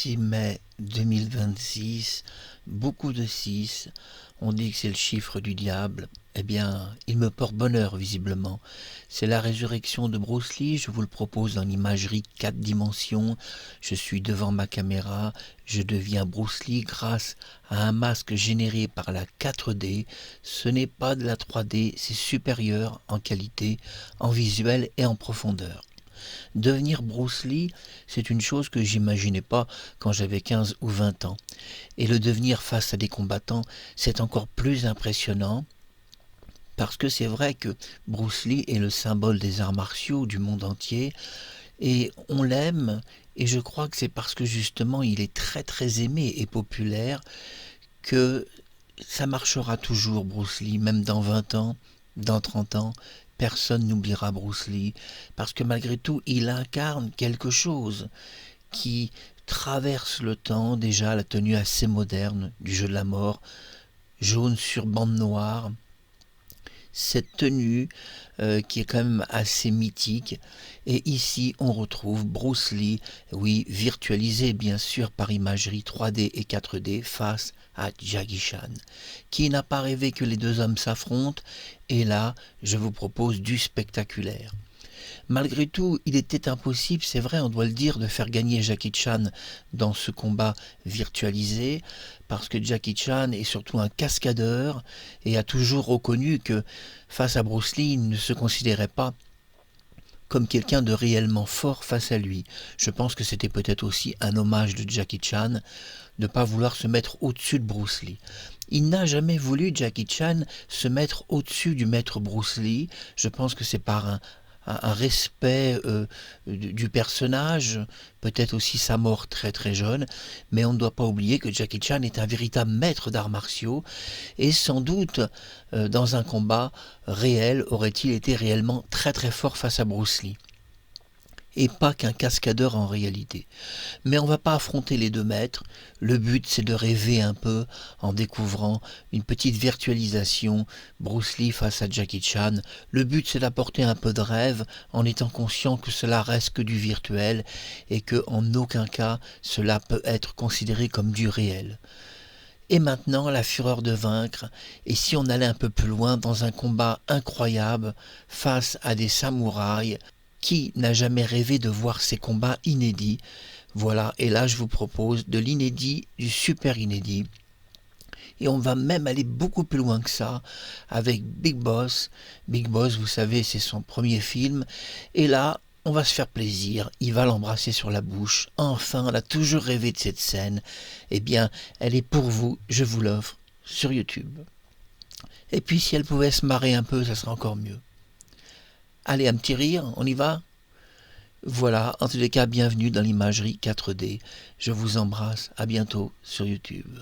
6 mai 2026, beaucoup de 6, on dit que c'est le chiffre du diable. Eh bien, il me porte bonheur visiblement. C'est la résurrection de Bruce Lee, je vous le propose en imagerie 4 dimensions. Je suis devant ma caméra, je deviens Bruce Lee grâce à un masque généré par la 4D. Ce n'est pas de la 3D, c'est supérieur en qualité, en visuel et en profondeur. Devenir Bruce Lee, c'est une chose que j'imaginais pas quand j'avais 15 ou 20 ans. Et le devenir face à des combattants, c'est encore plus impressionnant parce que c'est vrai que Bruce Lee est le symbole des arts martiaux du monde entier et on l'aime et je crois que c'est parce que justement il est très très aimé et populaire que ça marchera toujours Bruce Lee, même dans 20 ans, dans 30 ans. Personne n'oubliera Bruce Lee, parce que malgré tout, il incarne quelque chose qui traverse le temps, déjà la tenue assez moderne du jeu de la mort, jaune sur bande noire, cette tenue qui est quand même assez mythique. Et ici, on retrouve Bruce Lee, oui, virtualisé bien sûr par imagerie 3D et 4D, face à Jackie Chan, qui n'a pas rêvé que les deux hommes s'affrontent. Et là, je vous propose du spectaculaire. Malgré tout, il était impossible, c'est vrai, on doit le dire, de faire gagner Jackie Chan dans ce combat virtualisé, parce que Jackie Chan est surtout un cascadeur et a toujours reconnu que face à Bruce Lee, il ne se considérait pas comme quelqu'un de réellement fort face à lui. Je pense que c'était peut-être aussi un hommage de Jackie Chan de ne pas vouloir se mettre au-dessus de Bruce Lee. Il n'a jamais voulu, Jackie Chan, se mettre au-dessus du maître Bruce Lee. Je pense que c'est par un respect du personnage, peut-être aussi sa mort très très jeune, mais on ne doit pas oublier que Jackie Chan est un véritable maître d'arts martiaux, et sans doute dans un combat réel aurait-il été réellement très très fort face à Bruce Lee, et pas qu'un cascadeur en réalité. Mais on ne va pas affronter les deux maîtres, le but c'est de rêver un peu en découvrant une petite virtualisation, Bruce Lee face à Jackie Chan. Le but c'est d'apporter un peu de rêve en étant conscient que cela reste que du virtuel et que en aucun cas cela peut être considéré comme du réel. Et maintenant, la fureur de vaincre, et si on allait un peu plus loin dans un combat incroyable face à des samouraïs, qui n'a jamais rêvé de voir ces combats inédits? Voilà, et là je vous propose de l'inédit, du super inédit. Et on va même aller beaucoup plus loin que ça avec Big Boss. Big Boss, vous savez, c'est son premier film. Et là, on va se faire plaisir. Il va l'embrasser sur la bouche. Enfin, on a toujours rêvé de cette scène. Eh bien, elle est pour vous. Je vous l'offre sur YouTube. Et puis, si elle pouvait se marrer un peu, ça serait encore mieux. Allez, un petit rire, on y va? Voilà, en tous les cas, bienvenue dans l'imagerie 4D. Je vous embrasse, à bientôt sur YouTube.